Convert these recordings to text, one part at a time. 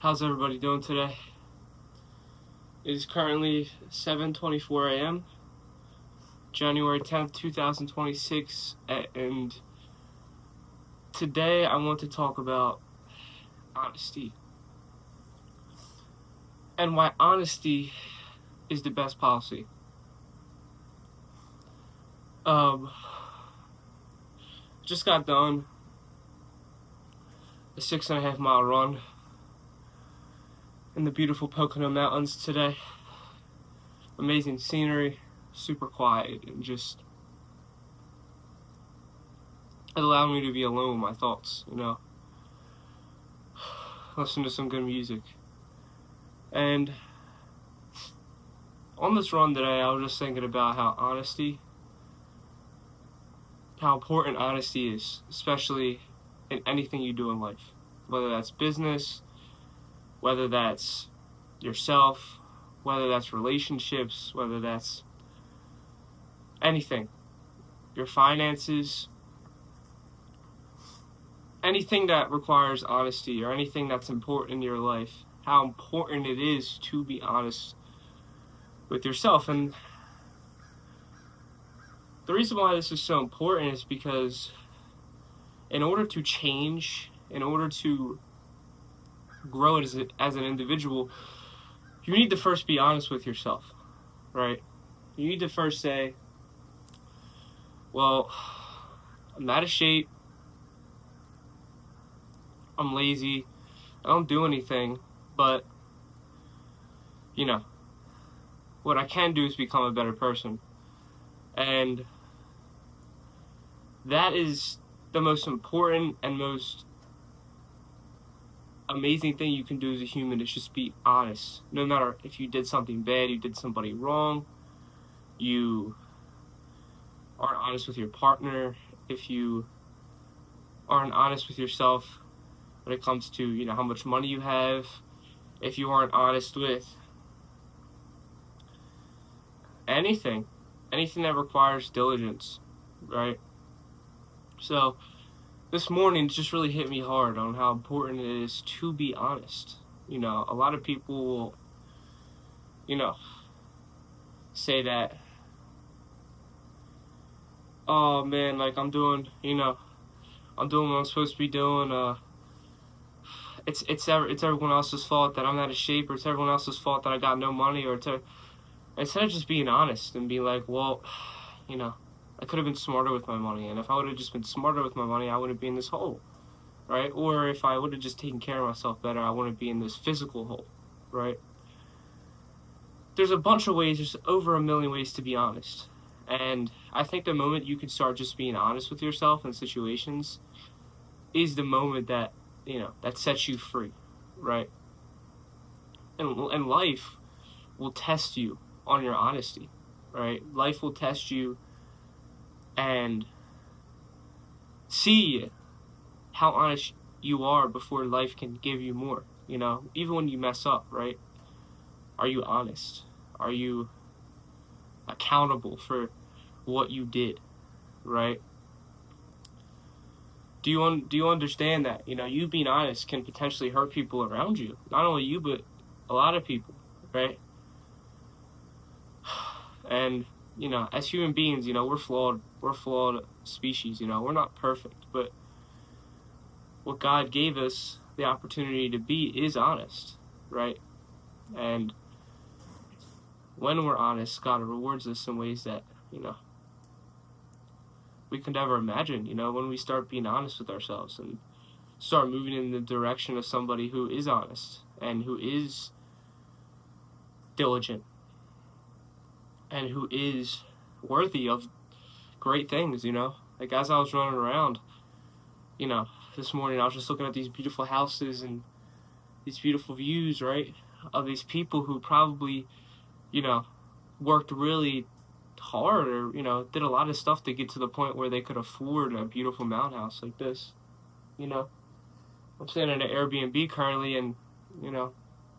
How's everybody doing today? It is currently 7:24 a.m., January 10th, 2026, and today I want to talk about honesty and why honesty is the best policy. Just got done a 6.5 mile run in the beautiful Pocono Mountains today. Amazing scenery, super quiet, and just it allowed me to be alone with my thoughts, listen to some good music. And on this run today, I was just thinking about how important honesty is, especially in anything you do in life, whether that's business, whether that's yourself, whether that's relationships, whether that's anything, your finances, anything that requires honesty or anything that's important in your life, how important it is to be honest with yourself. And the reason why this is so important is because in order to change, in order to grow as an individual, you need to first be honest with yourself, right? You need to first say, well, I'm out of shape, I'm lazy, I don't do anything, but, what I can do is become a better person. And that is the most important and most amazing thing you can do as a human, is just be honest. No matter if you did something bad, you did somebody wrong, you aren't honest with your partner, if you aren't honest with yourself when it comes to, how much money you have, if you aren't honest with anything that requires diligence, right? So this morning just really hit me hard on how important it is to be honest. A lot of people will, say that, oh man, like I'm doing what I'm supposed to be doing. It's everyone else's fault that I'm out of shape, or it's everyone else's fault that I got no money, or instead of just being honest and be like, well, I could have been smarter with my money, and if I would have just been smarter with my money, I wouldn't be in this hole, right? Or if I would have just taken care of myself better, I wouldn't be in this physical hole, right? There's a bunch of ways, there's over a million ways to be honest. And I think the moment you can start just being honest with yourself in situations is the moment that, that sets you free, right? And life will test you on your honesty, right? Life will test you and see how honest you are before life can give you more, even when you mess up, right? Are you honest? Are you accountable for what you did, right? Do you understand that, you being honest can potentially hurt people around you? Not only you, but a lot of people, right? And, as human beings, we're flawed species, we're not perfect, but what God gave us the opportunity to be is honest, right? And when we're honest, God rewards us in ways that, we could never imagine, when we start being honest with ourselves and start moving in the direction of somebody who is honest and who is diligent and who is worthy of great things, Like as I was running around, this morning I was just looking at these beautiful houses and these beautiful views, right? Of these people who probably, worked really hard or, did a lot of stuff to get to the point where they could afford a beautiful mountain house like this. I'm staying in an Airbnb currently, and,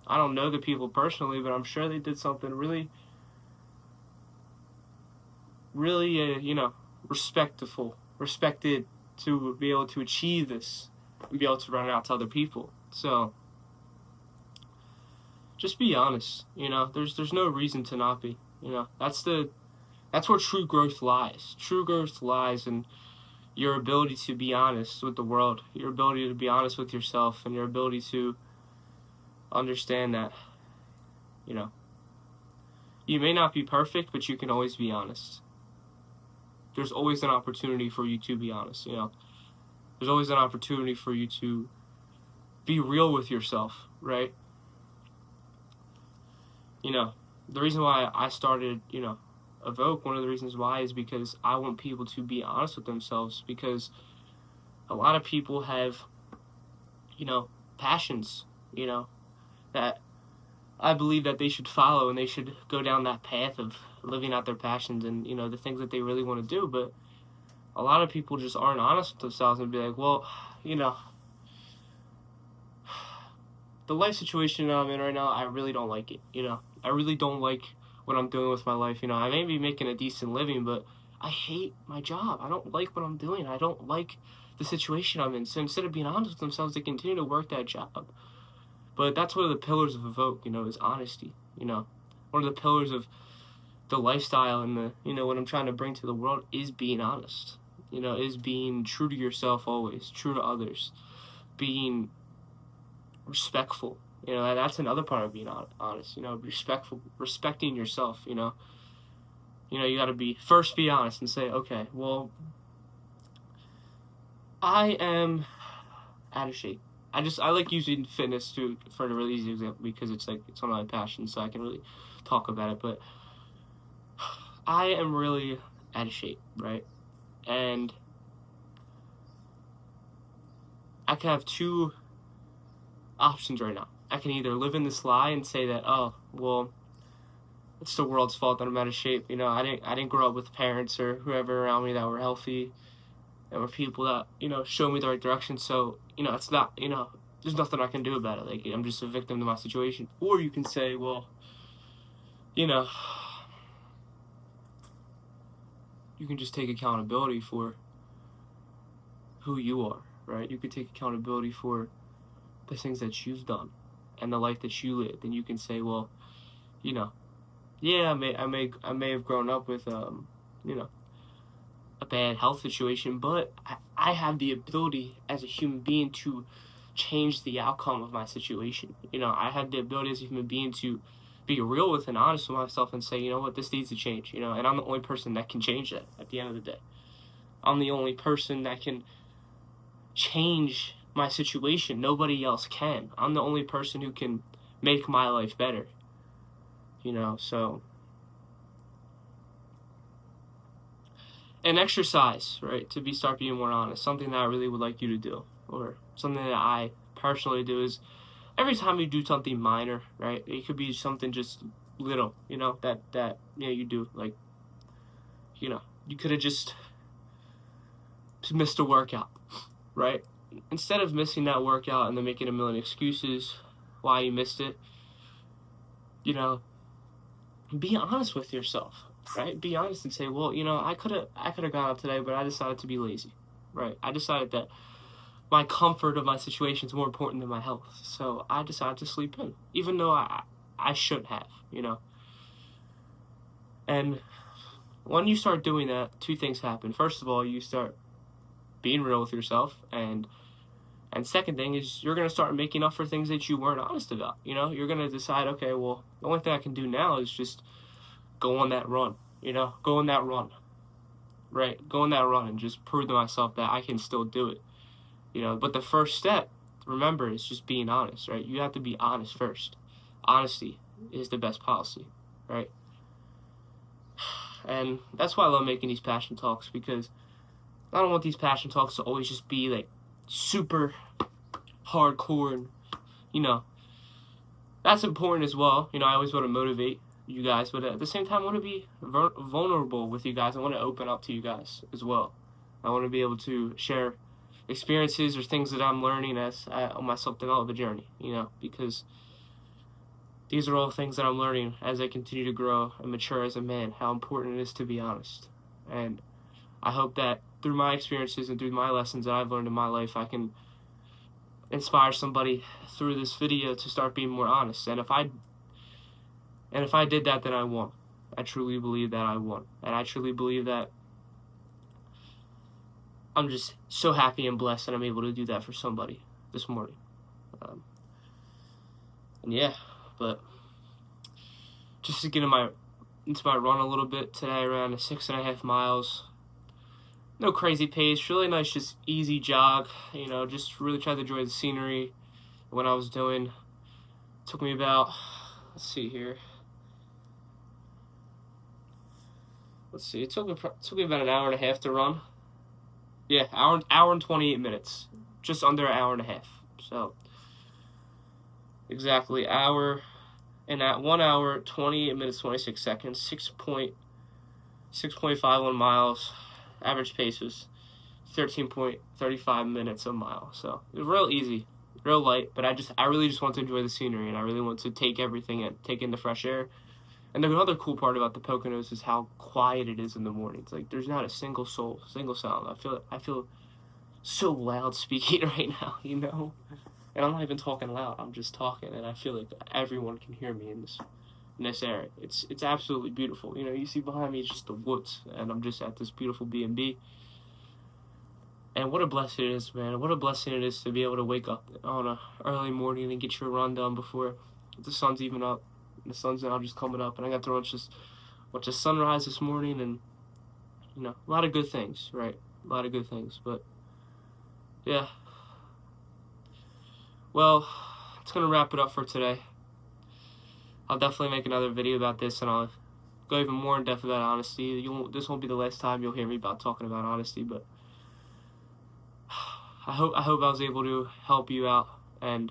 I don't know the people personally, but I'm sure they did something really, respected to be able to achieve this and be able to run it out to other people. So just be honest. You know, there's no reason to not be. You know, that's where true growth lies. True growth lies in your ability to be honest with the world, your ability to be honest with yourself, and your ability to understand that, you know, you may not be perfect, but you can always be honest. There's always an opportunity for you to be honest, you know. There's always an opportunity for you to be real with yourself, right? You know, the reason why I started, you know, Evoke, one of the reasons why is because I want people to be honest with themselves, because a lot of people have, you know, passions, you know, that I believe that they should follow, and they should go down that path of living out their passions and, you know, the things that they really want to do. But a lot of people just aren't honest with themselves and be like, well, you know, the life situation I'm in right now, I really don't like it. You know, I really don't like what I'm doing with my life. You know, I may be making a decent living, but I hate my job. I don't like what I'm doing. I don't like the situation I'm in. So instead of being honest with themselves, they continue to work that job. But that's one of the pillars of Evoke, you know, is honesty. You know, one of the pillars of the lifestyle and the, you know, what I'm trying to bring to the world is being honest. You know, is being true to yourself always, true to others, being respectful. You know, that's another part of being honest. You know, respectful, respecting yourself. You know, you got to be honest and say, okay, well, I am out of shape. I like using fitness for a really easy example, because it's one of my passions, so I can really talk about it. But I am really out of shape, right? And I can have two options right now. I can either live in this lie and say that, oh, well, it's the world's fault that I'm out of shape. You know, I didn't grow up with parents or whoever around me that were healthy, and were people that, you know, showed me the right direction. So, you know, it's not, you know, there's nothing I can do about it. Like, I'm just a victim to my situation. Or you can say, well, you know, you can just take accountability for who you are, right? You can take accountability for the things that you've done and the life that you lived. And you can say, well, you know, yeah, I may have grown up with, you know, a bad health situation, but I have the ability as a human being to change the outcome of my situation. You know, I have the ability as a human being to be real with and honest with myself and say, you know what, this needs to change, you know, and I'm the only person that can change that at the end of the day. I'm the only person that can change my situation. Nobody else can. I'm the only person who can make my life better, you know, so. And exercise, right, to start being more honest, something that I really would like you to do, or something that I personally do, is every time you do something minor, right, it could be something just little, you know, that you know, you do, like, you know, you could have just missed a workout, right? Instead of missing that workout and then making a million excuses why you missed it, you know, be honest with yourself, right? Be honest and say, well, you know, I could have gone up today, but I decided to be lazy, right? I decided that my comfort of my situation is more important than my health, so I decided to sleep in, even though I shouldn't have, you know. And when you start doing that, two things happen. First of all, you start being real with yourself, and second thing is you're going to start making up for things that you weren't honest about. You know, you're going to decide, okay, well, the only thing I can do now is just go on that run, you know, go on that run, right? Go on that run and just prove to myself that I can still do it, you know. But the first step, remember, is just being honest, right? You have to be honest first. Honesty is the best policy, right? And that's why I love making these passion talks, because I don't want these passion talks to always just be like super hardcore, and, you know, that's important as well. You know, I always want to motivate you guys, but at the same time, I want to be vulnerable with you guys. I want to open up to you guys as well. I want to be able to share experiences or things that I'm learning as on my self-development journey, you know, because these are all things that I'm learning as I continue to grow and mature as a man, how important it is to be honest. And I hope that through my experiences and through my lessons that I've learned in my life, I can inspire somebody through this video to start being more honest. And if I And if I did that, then I won. I truly believe that I won. And I truly believe that I'm just so happy and blessed that I'm able to do that for somebody this morning. And yeah, but just to get into my run a little bit today, around 6.5 miles. No crazy pace, really nice, just easy jog. Just really tried to enjoy the scenery. What I was doing, it took me about, let's see here. It took me about an hour and a half to run. Yeah, hour and 28 minutes, just under an hour and a half. So exactly hour, and at 1 hour 28 minutes 26 seconds, 6.51 miles. Average pace was 13.35 minutes a mile. So it was real easy, real light. But I really just want to enjoy the scenery, and I really want to take everything in, take in the fresh air. And another cool part about the Poconos is how quiet it is in the mornings. Like, there's not a single soul, single sound. I feel so loud speaking right now, And I'm not even talking loud. I'm just talking, and I feel like everyone can hear me in this area. It's absolutely beautiful. You see behind me, it's just the woods, and I'm just at this beautiful B&B. And what a blessing it is, man. What a blessing it is to be able to wake up on a early morning and get your run done before the sun's even up. The sun's now just coming up, and I got to watch the sunrise this morning, and a lot of good things, right? A lot of good things, but yeah. Well, it's gonna wrap it up for today. I'll definitely make another video about this, and I'll go even more in depth about honesty. This won't be the last time you'll hear me talking about honesty, but I hope I was able to help you out and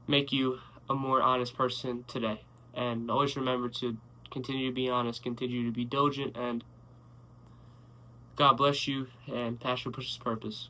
make you a more honest person today. And always remember to continue to be honest, continue to be diligent, and God bless you, and passion pushes purpose.